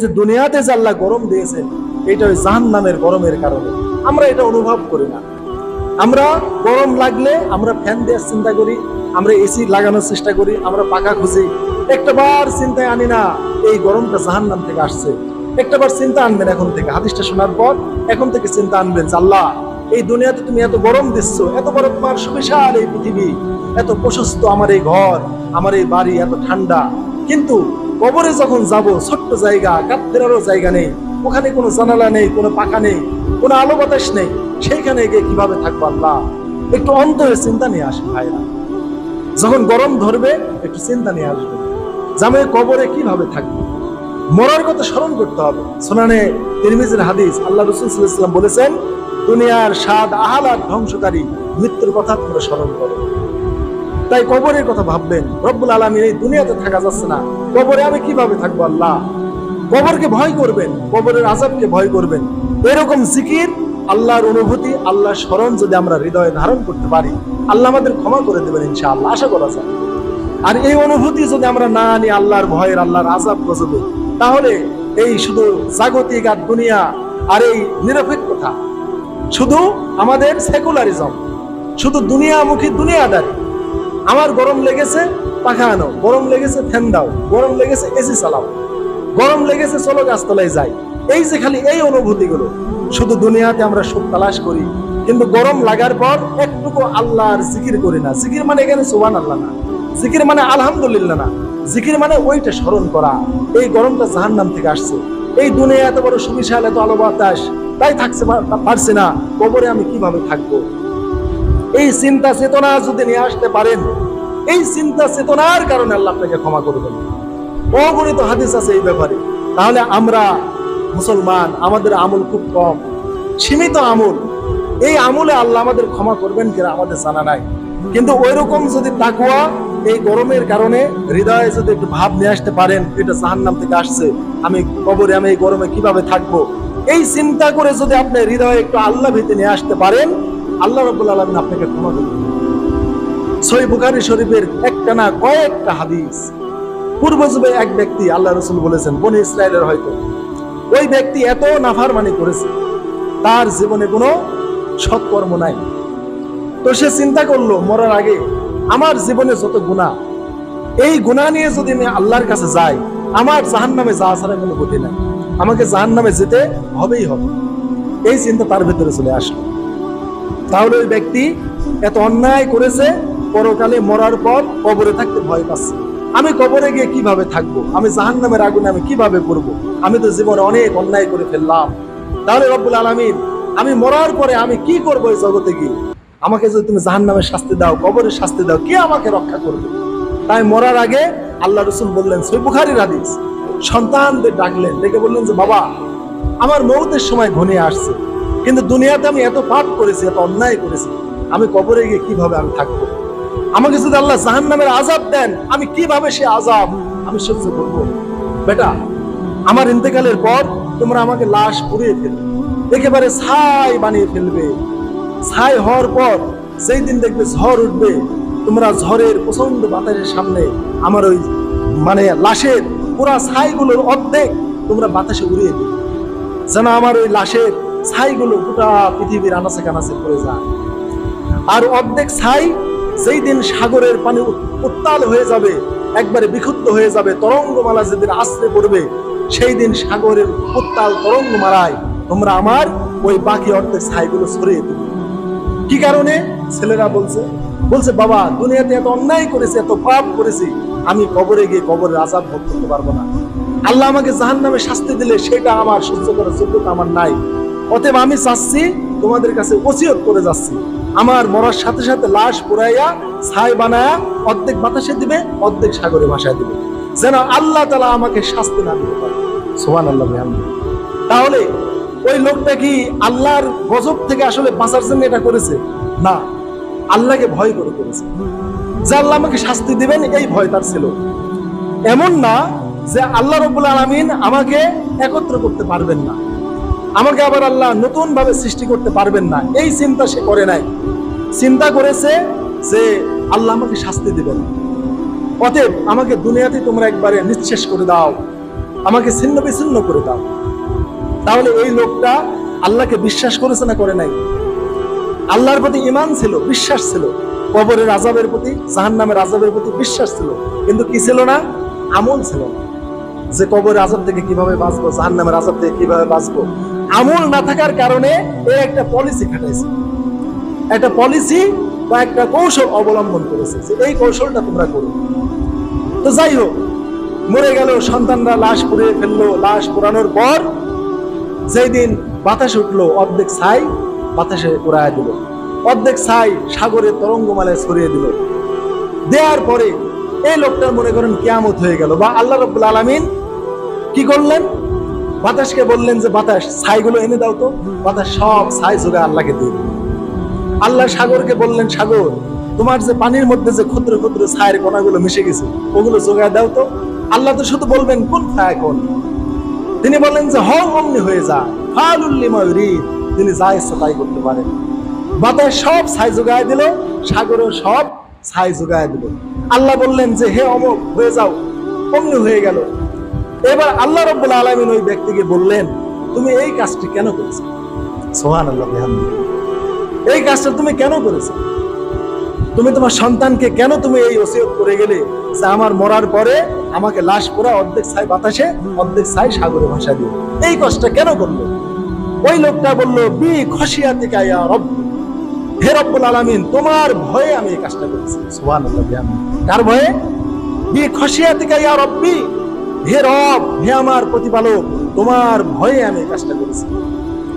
যে দুনিয়াতে যে আল্লাহ গরম দিয়েছেন, এটা ওই জাহান্নামের গরমের কারণে আমরা এটা অনুভব করি না। আমরা গরম লাগলে আমরা ফ্যান দেওয়ার চিন্তা করি, আমরা এসি লাগানোর চেষ্টা করি, আমরা পাখা খুঁজি, একটাবার চিন্তায় আনি না এই গরমটা জাহান্নাম থেকে আসছে। একটাবার চিন্তা আনবেন এখন থেকে, হাদিসটা শোনার পর এখন থেকে চিন্তা আনবেন যে আল্লাহ, এই দুনিয়াতে তুমি এত গরম দিচ্ছ, এত বড় তোমার সুবিশাল এই পৃথিবী, এত প্রশস্ত আমার এই ঘর, আমার এই বাড়ি, এত ঠান্ডা, কিন্তু কবরে যখন যাব, ছোট্ট জায়গা, কাঠ ফেরারও জায়গা নেই, ওখানে কোনো জানালা নেই, কোনো পাখা নেই, কোনো আলো বাতাস নেই, সেইখানে গিয়ে কিভাবে থাকবো আল্লাহ? একটু অন্তরে চিন্তা নিয়ে আসে ভাইরা, যখন গরম ধরবে একটু চিন্তা নিয়ে আসবে যে আমি কবরে কিভাবে থাকবো, মরার কথা স্মরণ করতে হবে। সুনানে তিরমিজির হাদিস, আল্লাহ রাসূল সাল্লাল্লাহু আলাইহি ওয়াসাল্লাম বলেছেন, দুনিয়ার স্বাদ আহ্লাদ ধ্বংসকারী মৃত্যুর কথা তোমরা স্মরণ করো। তাই কবরের কথা ভাববেন। রব্বুল আলামিন, এই দুনিয়াতে থাকা যাচ্ছে না, কবরে আমি কিভাবে থাকবো আল্লাহ? কবরকে ভয় করবেন, কবরের আযাবকে ভয় করবেন। এরকম জিকির, আল্লাহর অনুভূতি, আল্লাহর স্মরণ যদি আমরা হৃদয়ে ধারণ করতে পারি, আল্লাহ আমাদের ক্ষমা করে দেবেন ইনশাআল্লাহ, আশা করা যায়। আর এই অনুভূতি যদি আমরা না আনি আল্লাহর ভয়ের, আল্লাহর আযাব গজবে, তাহলে এই শুধু জাগতিক আর দুনিয়া আর এই নিরপেক্ষতা, শুধু আমাদের সেকুলারিজম, শুধু দুনিয়ামুখী দুনিয়াদারি, আমার গরম লেগেছে পাখা আনো, গরম লেগেছে ফ্যান দাও, গরম লেগেছে এসি চালাও, গরম লেগেছে চলো গাছতলায় যাই, এই যে খালি এই অনুভূতিগুলো, শুধু দুনিয়াতে আমরা সুখ তালাশ করি, কিন্তু গরম লাগার পর একটুকু আল্লাহর জিকির করি না। জিকির মানে এখানে সুবহানাল্লাহ না, জিকির মানে আলহামদুলিল্লাহ না, জিকির মানে ওইটা স্মরণ করা, এই গরমটা জাহান্নাম থেকে আসছে, এই দুনিয়া এত বড় সুবিশাল, এত আলো বাতাস, তাই থাকতে পারছি না, কবরে আমি কিভাবে থাকবো? এই চিন্তা চেতনা যদি নিয়ে আসতে পারেন, এই চিন্তা চেতনার কারণে আল্লাহ আপনাকে ক্ষমা করবেন। অগণিত হাদিস আছে এই ব্যাপারে। তাহলে আমরা মুসলমান, আমাদের আমল খুব কম, সীমিত আমল, এই আমলে আল্লাহ আমাদের ক্ষমা করবেন কিনা আমাদের জানা নাই। কিন্তু ওই রকম যদি তাকওয়া এই গরমের কারণে হৃদয়ে যদি একটু ভাব নিয়ে আসতে পারেন, এটা জাহান্নাম থেকে আসছে, আমি কবরে আমি এই গরমে কিভাবে থাকবো, এই চিন্তা করে যদি আপনি হৃদয়ে একটু আল্লাহ ভীতি নিয়ে আসতে পারেন, আল্লাহ রাব্বুল আলামিন আপনাকে ক্ষমা করবেন। সহিহ বুখারী শরীফের একটা না কয়েকটা হাদিস, পূর্ব যুগে এক ব্যক্তি, আল্লাহ রাসূল বলেছেন, বনি ইসরায়েলের হয়তো, ওই ব্যক্তি এত নাফরমানি করেছে, তার জীবনে কোনো সৎকর্ম নাই। তো সে চিন্তা করলো, মরার আগে আমার জীবনে যত গুনাহ, এই গুনাহ নিয়ে যদি আমি আল্লাহর কাছে যাই, আমার জাহান্নামে যাওয়া ছাড়া কোনো গতি নাই, আমাকে জাহান্নামে যেতে হবেই হবে। এই চিন্তা তার ভিতরে চলে আসলো। তাহলে ওই ব্যক্তি এত অন্যায় করেছে, পরকালে মরার পর কবরে থাকতে ভয় পাচ্ছে, আমি কবরে গিয়ে কিভাবে থাকবো, আমি জাহান্নামের আগুনে আমি কিভাবে করব, আমি তো জীবনে অনেক অন্যায় করে ফেললাম। তাহলে রব্বুল আলামিন, আমি মরার পরে আমি কি করবো এই জগতে গিয়ে? আমাকে যদি তুমি জাহান্নামের শাস্তি দাও, কবরের শাস্তি দাও, কে আমাকে রক্ষা করবে? তাই মরার আগে আল্লাহ রাসূল বললেন, সহিহ বুখারীর হাদিস, সন্তানদের ডাকলেন, ডেকে বললেন যে বাবা, আমার মওতের সময় ঘনিয়ে আসছে, কিন্তু দুনিয়াতে আমি এত পাপ করেছি, এত অন্যায় করেছি, আমি কবরে গিয়ে কিভাবে আমি থাকবো? আমাকে যদি আল্লাহ জাহান্নামের আযাব দেন, আমি কিভাবে সে আযাব আমি সহ্য করব? বেটা, আমার ইন্তেকালের পর তোমরা আমাকে লাশ পুড়িয়ে ফেলবে, একেবারে ছাই বানিয়ে ফেলবে। ছাই হওয়ার পর সেই দিন দেখবে ঝড় উঠবে, তোমরা ঝড়ের প্রচন্ড বাতাসের সামনে আমার ওই লাশের পুরা ছাইগুলোর অর্ধেক তোমরা বাতাসে উড়িয়ে দেবে, যেন আমার ওই লাশের ছাইগুলো গোটা পৃথিবীর আনাচে কানাচে পড়ে যায়। আর অর্ধেক ছাই যেই দিন সাগরের পানি উত্তাল হয়ে যাবে, একবারে বিক্ষুব্ধ হয়ে যাবে, তরঙ্গমালা যেদিন আছড়ে পড়বে, সেই দিন সাগরের উত্তাল তরঙ্গমালায় তোমরা আমার ওই বাকি অর্ধেক ছাইগুলো ছড়িয়ে দেবে। কি কারণে? ছেলেরা বলছে বাবা, দুনিয়াতে এত অন্যায় করেছি, এত পাপ করেছি, আমি কবরে গিয়ে কবরের আযাব ভোগ করতে পারবো না। আল্লাহ আমাকে জাহান্নামে শাস্তি দিলে সেটা আমার সহ্য করার যোগ্যতা আমার নাই। অতএব আমি চাচ্ছি, তোমাদের কাছে ওসিয়ত করে যাচ্ছি, আমার মরার সাথে সাথে লাশ পুড়াইয়া ছাই বানায়া অর্ধেক বাতাসে দিবে, অর্ধেক সাগরে ভাসায় দিবে, যেন আল্লাহ তাআলা আমাকে শাস্তি না দিতে পারে। সুবহানাল্লাহ। তাহলে ওই লোকটা কি আল্লাহর গজব থেকে আসলে বাঁচার জন্য এটা করেছে? না, আল্লাহকে ভয় করে করেছে, যে আল্লাহ আমাকে শাস্তি দিবেন এই ভয় তার ছিল। এমন না যে আল্লাহ রাব্বুল আলামিন আমাকে একত্র করতে পারবেন না, আমাকে আবার আল্লাহ নতুন ভাবে সৃষ্টি করতে পারবেন না, এই চিন্তা সে করে নাই। চিন্তা করেছে যে আল্লাহ আমাকে শাস্তি দিবেন, অতএব আমাকে দুনিয়াতে তোমরা একবারে নিঃশেষ করে দাও, আমাকে ছিন্ন বিচ্ছিন্ন করে দাও। তাহলে এই লোকটা আল্লাহকে বিশ্বাস করেছে না করে নাই? আল্লাহর প্রতি ঈমান ছিল, বিশ্বাস ছিল, কবরের আযাবের প্রতি, জাহান্নামের আযাবের প্রতি বিশ্বাস ছিল, কিন্তু কি ছিল না? আমল ছিল না। যে কবরের আযাব থেকে কিভাবে বাঁচবো, জাহান্নামের আযাব থেকে কিভাবে বাঁচবো, আমল না থাকার কারণে এই একটা পলিসি খাটাইছে, একটা পলিসি বা একটা কৌশল অবলম্বন করেছে যে এই কৌশলটা তোমরা করো। তো যাই হোক, মরে গেল, সন্তানরা লাশ পুড়িয়ে ফেললো। লাশ পোড়ানোর পর যেই দিন বাতাস উঠলো, অর্ধেক ছাই বাতাসে উড়ায় দিল, অর্ধেক ছাই সাগরের তরঙ্গমালায় ছড়িয়ে দিল। দেওয়ার পরে এই লোকটার মনে করেন কিয়ামত হয়ে গেল, বা আল্লাহ রাব্বুল আলামিন কি করলেন? বাতাসকে বললেন যে বাতাস ছাইগুলো এনে দাও তো। বাতাস সব ছাই জোগায় আল্লাহকে দিয়ে দিল। আল্লাহ সাগরকে বললেন, সাগর তোমার যে পানির মধ্যে যে ক্ষুদ্র ক্ষুদ্র ছায়ের কণাগুলো মিশে গেছে ওগুলো জোগায় দাও তো। আল্লাহ তো শুধু বলবেন কোন ফায়াকুন, তিনি বলেন যে হও অমনি হয়ে যা, ফালুল লিমা ইউরিদ, তিনি যা ইচ্ছা তাই করতে পারেন। বাতাস সব ছাই জোগায় দিল, সাগরও সব ছাই জোগায় দিল। আল্লাহ বললেন যে হে অমুক হয়ে যাও, অমনি হয়ে গেল। এবার আল্লাহ রাব্বুল আলামিন ওই ব্যক্তিকে বললেন, তুমি এই কাজটি কেন করেছো? সুবহানাল্লাহ, এই কাজটা তুমি কেন করেছো? তুমি তোমার সন্তানকে কেন তুমি এই ওসিয়ত করে গেলে যে আমার মরার পরে আমাকে লাশ পোড়া, অর্ধেক ছাই বাতাসে, অর্ধেক ছাই সাগরে ভাসা দিও? এই কাজটা কেন করলো? ওই লোকটা বলল, বি খশিয়াতিকা ইয়া রব, হে রব্বুল আলামিন তোমার ভয়ে আমি এই কাজটা করেছি। সুবহানাল্লাহ। কার ভয়ে? বি খশিয়াতিকা ইয়া রব্বি, হে রব, হে আমার প্রতিপালক, তোমার ভয়ে আমি এই কাজটা করেছি।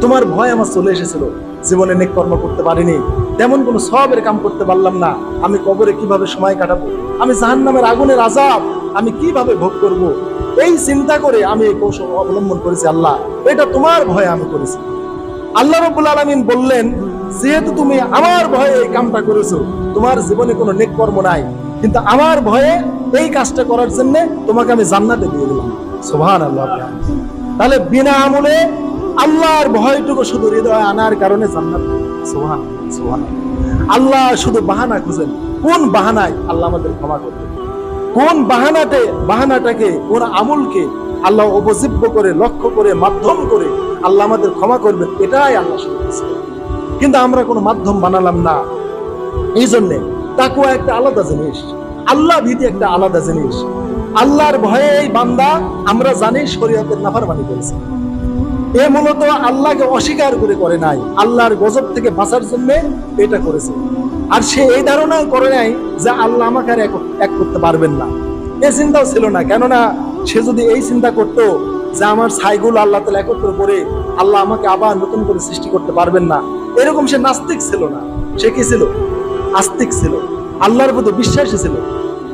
তোমার ভয় আমার চলে এসেছিল। জীবনে নেক কর্ম করতে পারিনি, তেমন কোনো সওয়াবের কাম করতে পারলাম না। আমি কবরে কিভাবে সময় কাটাবো, আমি জাহান্নামের আগুনের আযাব আমি কিভাবে ভোগ করব, এই চিন্তা করে আমি এই কৌশল অবলম্বন করেছি। আল্লাহ, এটা তোমার ভয়ে আমি করেছি। আল্লাহ রাব্বুল আলামিন বললেন, যেহেতু তুমি আমার ভয়ে এই কামটা করেছো, তোমার জীবনে কোনো নেক কর্ম নাই, কিন্তু আমার ভয়ে এই কাজটা করার জন্য তোমাকে আমি জান্নাতে দিয়ে দিলাম। সুবহানাল্লাহ। তাহলে বিনা আমলে আল্লাহর ভয়টুকু শুধু হৃদয়ে আনার কারণে জান্নাত। সুবহানাল্লাহ, সুবহানাল্লাহ। আল্লাহ শুধু বাহানা খুঁজেন, কোন বাহানায় আল্লাহ আমাদের ক্ষমা করবেন, কোন বাহানাটাকে, কোন আমলকে আল্লাহ উপজীব্য করে, লক্ষ্য করে, মাধ্যম করে আল্লাহ আমাদের ক্ষমা করবেন, এটাই আল্লাহ শুধু খুঁজছেন। কিন্তু আমরা কোনো মাধ্যম বানালাম না। এই জন্যে তাকওয়া একটা আলাদা জিনিস, আল্লাহ ভীতি একটা আলাদা জিনিস। আল্লাহর ভয়ে এই বান্দা, আমরা জানি শরীয়তের নাফরমানি করেছে, এ মূলত আল্লাহকে অস্বীকার করে নাই, আল্লাহর গজব থেকে বাঁচার জন্য এটা করেছে। আর সে এই ধারণা করে নাই যে আল্লাহ আমাকে আর এক করতে পারবেন না, এ চিন্তাও ছিল না। কেননা সে যদি এই চিন্তা করতো যে আমার ছাইগুলো আল্লাহ তাআলা একত্র করে আল্লাহ আমাকে আবার নতুন করে সৃষ্টি করতে পারবেন না, এরকম সে নাস্তিক ছিল না। সে কি ছিল? আস্তিক ছিল, আল্লাহর প্রতি বিশ্বাসী ছিল,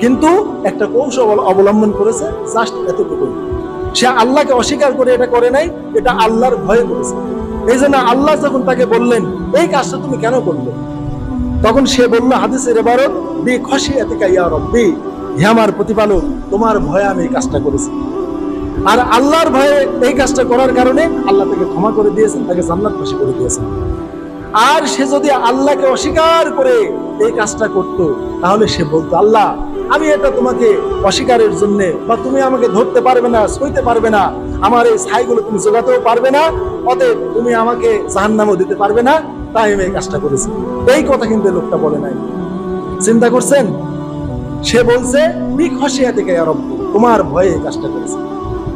কিন্তু একটা কৌশল অবলম্বন করেছে, জাস্ট এতটুকু। সে আল্লাহকে অস্বীকার করে এটা করে নাই, এটা আল্লাহর ভয়ে করেছে। এই জন্য আল্লাহ যখন তাকে বললেন এই কাজটা তুমি কেন করলে, তখন সে বলল হাদিসের ইবারত, বি খশিয়াতিকা ইয়া রব্বি, হে আমার প্রতিপালক তোমার ভয়ে আমি এই কাজটা করেছি। আর আল্লাহর ভয়ে এই কাজটা করার কারণে আল্লাহ তাকে ক্ষমা করে দিয়েছেন, তাকে জান্নাতবাসী করে দিয়েছেন। আর সে যদি আল্লাহকে অস্বীকার করে এই কাজটা করত, তাহলে সে বলতো, আল্লাহ আমি এটা তোমাকে অস্বীকারের জন্য, বা তুমি আমাকে ধরতে পারবে না, সইতে পারবে না, আমার এই ছাইগুলো তুমি জোগাতেও পারবে না, অতএব তুমি আমাকে জাহান্নামও দিতে পারবে না, তাই আমি এই কাজটা করেছি। এই কথা কিন্তু লোকটা বলে নাই। চিন্তা করছেন? সে বলছে বি খশিয়াতিকা ইয়া রব্বি, তোমার ভয়ে এই কাজটা করেছি।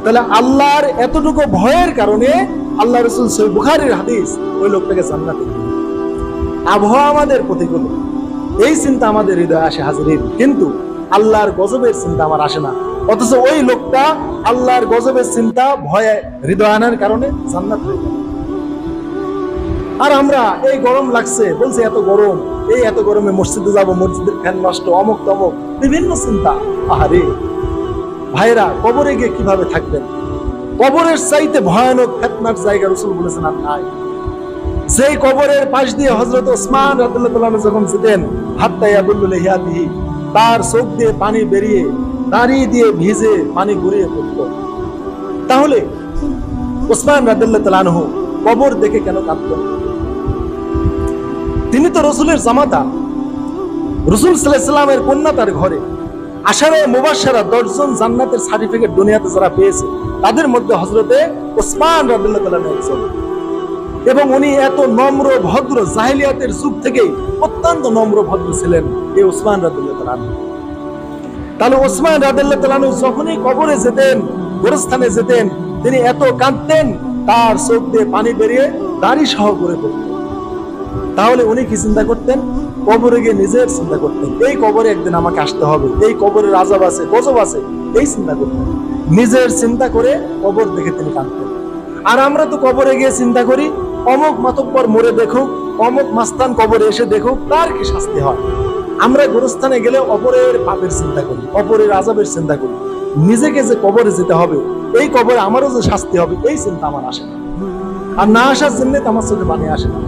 তাহলে আল্লাহর এতটুকু ভয়ের কারণে আল্লাহ রাসূল সহিহ বুখারীর হাদিস, ওই লোকটাকে জান্নাতে দিলেন। আবহাওয়া আমাদের প্রতিকূল, এই চিন্তা আমাদের হৃদয়ে আসে হাজির, কিন্তু আল্লাহর গজবের চিন্তা আমার আসে না। অথচ ওই লোকটা আল্লাহর গজবের চিন্তা ভয়ে হৃদয় আনার কারণে জান্নাত হয়ে গেল। আর আমরা এই গরম লাগছে, বলছে এত গরম, এই এত গরমে মসজিদে যাব, মসজিদের ফ্যান নষ্ট, অমুক তমুক, বিভিন্ন চিন্তা। আহারে ভাইরা, কবরে গিয়ে কিভাবে থাকবেন? কবরের চাইতে ভয়ানক ফিতনার জায়গা রাসূল বলেছেন আর নাই। সেই কবরের পাশ দিয়ে হযরত ওসমান রাদিয়াল্লাহু তাআলা যখন যেতেন, হাত্তা ইয়াবুল্লু লিহিয়াতিহি, তার চোখ দিয়ে পানি বেরিয়ে, দাড়ি দিয়ে ভিজে পানি গড়িয়ে পড়ত। তাহলে ওসমান রাদিয়াল্লাহু তাআলা আনহু কবর দেখে কেন কাঁদতেন? তিনি তো রাসূলের জামাতা, রাসূল সাল্লাল্লাহু আলাইহি ওয়াসাল্লামের কন্যা তার ঘরে, আশারে মুবাশশারা 10 জন জান্নাতের সার্টিফিকেট দুনিয়াতে যারা পেয়েছে তাদের মধ্যে হযরতে ওসমান রাদিয়াল্লাহু তাআলা একজন। এবং উনি এত নম্র ভদ্র, জাহেলিয়াতের যুগ থেকেই অত্যন্ত নম্র ভদ্র ছিলেন এই ওসমান রাদিয়াল্লাহু তাআলা। তাহলে ওসমান রাদিয়াল্লাহু তাআলা যখনই কবরে যেতেন, গোরস্থানে যেতেন, তিনি এত কাঁদতেন তার চোখ দিয়ে পানি বেরিয়ে দাড়ি সহ করে পড়তেন। তাহলে উনি কি চিন্তা করতেন? কবরে গিয়ে নিজের চিন্তা করতেন, এই কবরে একদিন আমাকে আসতে হবে, এই কবরের আযাব আছে, গজব আছে, এই চিন্তা করতেন। নিজের চিন্তা করে কবর দেখে তিনি কাঁদতেন। আর আমরা তো কবরে গিয়ে চিন্তা করি অমুক মাতব্বর মরে দেখুক, অমুক মাস্তান কবরে এসে দেখুক, তার কি শাস্তি হয়। আমরা গোরস্থানে গেলে অপরের পাপের চিন্তা করি, অপরের আযাবের চিন্তা করি। নিজেকে যে কবরে যেতে হবে, এই কবরে আমারও যে শাস্তি হবে, এই চিন্তা আমার আসে না। আর না আসার জন্য আমার চোখে পানি আসে না।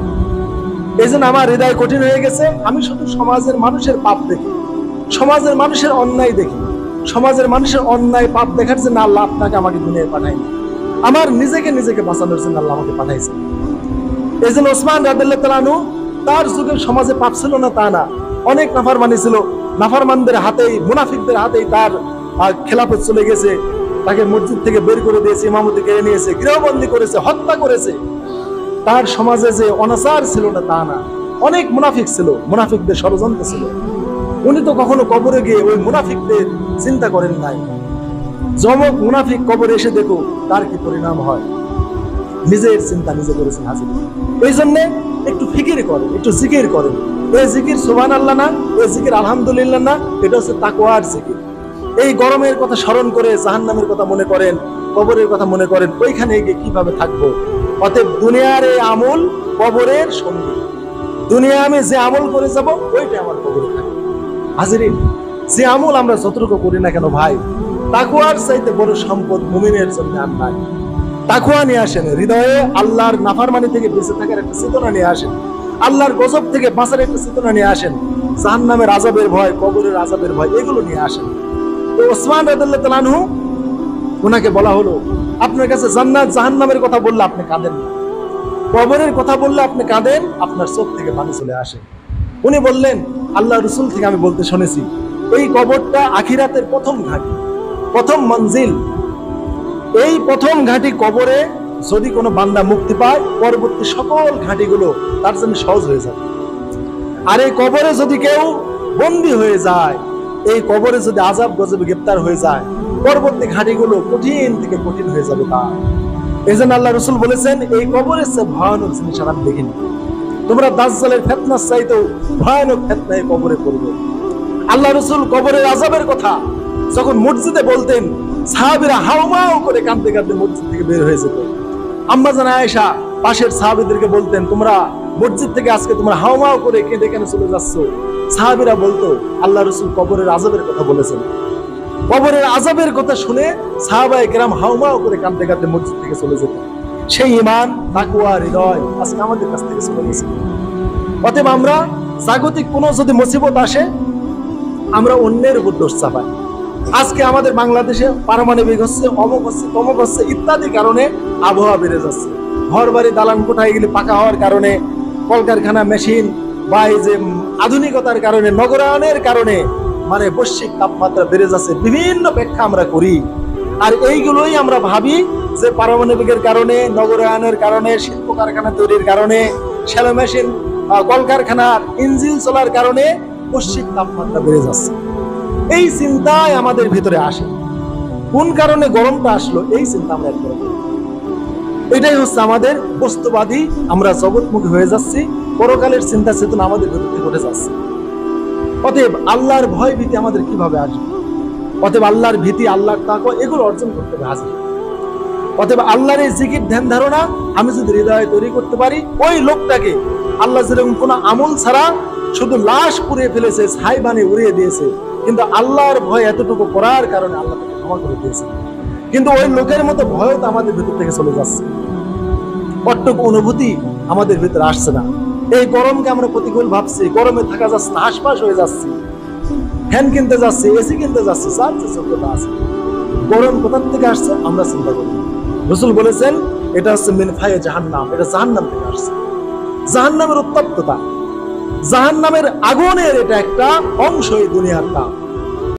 এই জন্য আমার হৃদয় কঠিন হয়ে গেছে। আমি শুধু সমাজের মানুষের পাপ দেখি, সমাজের মানুষের অন্যায় দেখি। সমাজের মানুষের অন্যায় পাপ দেখার জন্য আল্লাহ আপনাকে আমাকে দুনিয়ায় পাঠায়নি, আমার নিজেকে বাঁচানোর জন্য আল্লাহ আমাকে পাঠাইছে। এই জন্য ওসমান রাদিয়াল্লাহু তাআলা আনহু, তার যুগে সমাজে পাপ ছিল না তা না, অনেক নাফরমানি ছিল। নাফরমানদের হাতেই, মুনাফিকদের হাতেই তার খেলাফত চলে গেছে। তাকে মসজিদ থেকে বের করে দিয়েছে, ইমামতি কেড়ে নিয়েছে, গৃহবন্দী করেছে, হত্যা করেছে। তার সমাজে যে অনাচার ছিল না তা না, অনেক মুনাফিক ছিল, মুনাফিকদের ষড়যন্ত্র ছিল। উনি তো কখনো কবরে গিয়ে ওই মুনাফিকদের চিন্তা করেন নাই। যমক মুনাফিক কবরে এসে দেখো তার কি পরিণাম হয়, নিজের চিন্তা নিজে করেছেন হাজির। এই জন্য একটু ফিকির করেন, একটু জিকির করেন। এই জিকির সুবহানাল্লাহ না, এই জিকির আলহামদুলিল্লাহ না, এটা হচ্ছে তাকওয়ার জিকির। এই গরমের কথা স্মরণ করে জাহান্নামের কথা মনে করেন, কবরের কথা মনে করেন, ওইখানে গিয়ে কিভাবে থাকবো। অতএব দুনিয়ার এই আমল কবরের সঙ্গী। দুনিয়া আমি যে আমল করে যাব ওইটা আমার কবরে থাকবে। হাজিরিন, যে আমল আমরা যতটুকু করি না কেন ভাই, তাকওয়ার চাইতে বড় সম্পদ মুমিনের জন্য আর নাই। তাকওয়া নিয়ে আসেন হৃদয়ে, আল্লাহর নাফরমানি থেকে বেঁচে থাকার একটা চেতনা নিয়ে আসেন, আল্লাহর গজব থেকে বাঁচার একটা চেতনা নিয়ে আসেন, জাহান্নামের আযাবের ভয়, কবরের আযাবের ভয়, এগুলো নিয়ে আসেন। তো ওসমান রাদিয়াল্লাহু তাআলা আনহু, ওনাকে বলা হলো আপনার কাছে জান্নাত জাহান্নামের কথা বললে আপনি কাঁদেন না, কবরের কথা বললে আপনি কাঁদেন, আপনার চোখ থেকে পানি চলে আসে। উনি বললেন আল্লাহ রাসূল থেকে আমি বলতে শুনেছি এই কবরটা আখিরাতের প্রথম ঘাঁটি, প্রথম মঞ্জিল। এই প্রথম ঘাঁটি কবরে যদি কোনো বান্দা মুক্তি পায়, পরবর্তী সকল ঘাঁটিগুলো তার জন্য সহজ হয়ে যাবে। আর এই কবরে যদি কেউ বন্দী হয়ে যায়, এই কবরে যদি আযাব গজবে গ্রেফতার হয়ে যায়, পরবর্তী ঘাঁটিগুলো কঠিন থেকে কঠিন হয়ে যাবে তার। এই জন্য আল্লাহ রাসূল বলেছেন এই কবরের চেয়ে ভয়ানক জিনিস আর দেখিনি। তোমরা দাজ্জালের ফিতনার চাইতেও ভয়ানক ফিতনায় কবরে পড়বে। আল্লাহ রাসূল কবরের আযাবের কথা যখন মসজিদে বলতেন, সাহাবীরা হাউমাউ করে কাঁদতে কাঁদতে মসজিদ থেকে বের হয়ে যেত। আম্মা জান আয়েশা পাশের সাহাবীদেরকে বলতেন, তোমরা মসজিদ থেকে আজকে তোমরা হাউমাউ করে কেঁদে কেন চলে যাচ্ছ? সাহাবীরা বলতো আল্লাহ রাসূল কবরের আযাবের কথা বলেছেন। কবরের আযাবের কথা শুনে সাহাবায়ে কেরাম হাউমাউ করে কাঁদতে কাঁদতে মসজিদ থেকে চলে যেত। সেই ঈমান, তাকওয়া, হৃদয় আজকে আমাদের কাছ থেকে চলে গেছে। অতএব আমরা জাগতিক কোনো যদি মুসিবত আসে, আমরা অন্যের উপর দোষ চাপাই। আজকে আমাদের বাংলাদেশে পারমাণবিক হচ্ছে, অমুক হচ্ছে, তমুক হচ্ছে ইত্যাদি কারণে আবহাওয়া বেড়ে যাচ্ছে। ঘর বাড়ি দালান কোঠায় এগুলি পাকা হওয়ার কারণে, কলকারখানা, মেশিন বা এই যে আধুনিকতার কারণে, নগরায়নের কারণে মানে বৈশ্বিক তাপমাত্রা বেড়ে যাচ্ছে। বিভিন্ন ব্যাখ্যা আমরা করি, আর এইগুলোই আমরা ভাবি যে পারমাণবিকের কারণে, নগরায়নের কারণে, শিল্প কারখানা তৈরির কারণে, শ্যালো মেশিন, কলকারখানার ইঞ্জিন চলার কারণে বৈশ্বিক তাপমাত্রা বেড়ে যাচ্ছে। এই চিন্তায় আমাদের ভিতরে আসে, কোন কারণে গরমটা আসলো, এই চিন্তা আমরা একবার করি। এটাই হচ্ছে আমাদের বস্তুবাদী, আমরা জগৎমুখী হয়ে যাচ্ছি, পরকালের চিন্তা চেতনা আমাদের ভিতর থেকে উঠে যাচ্ছে। অতএব আল্লাহর ভয় ভীতি আমাদের কিভাবে আসবে? অতএব আল্লাহর ভীতি, আল্লাহর তাকওয়া এগুলো অর্জন করতে হবে হাজির। অতএব আল্লাহর এই জিকির ধ্যান ধারণা আমি যদি হৃদয়ে তৈরি করতে পারি, ওই লোকটাকে আল্লাহ যেরকম কোনো আমল ছাড়া শুধু লাশ পুড়িয়ে ফেলেছে, ছাই বানিয়ে উড়িয়ে দিয়েছে, কিন্তু আল্লাহর ভয় এতটুকু করার কারণে আল্লাহ তাকে ক্ষমা করে দিয়েছে। কিন্তু ওই লোকের মতো ভয়ও তো আমাদের ভিতর থেকে চলে যাচ্ছে, কতটুকু অনুভূতি আমাদের ভিতরে আসছে না। এই গরমকে আমরা প্রতিকূল ভাবছি, গরমে থাকা যাচ্ছে না, হাসপাস হয়ে যাচ্ছি, ফ্যান কিনতে যাচ্ছি, এসি কিনতে যাচ্ছি, যার যে যোগ্যতা আছে। গরম কোথা থেকে আসছে আমরা চিন্তা করি। রাসূল বলেছেন এটা হচ্ছে মিন ফায়ে জাহান্নাম, এটা জাহান্নাম থেকে আসছে। জাহান্নামের উত্তপ্ততা, জাহান্নামের আগুনের এটা একটা অংশ এই দুনিয়ার তাপ।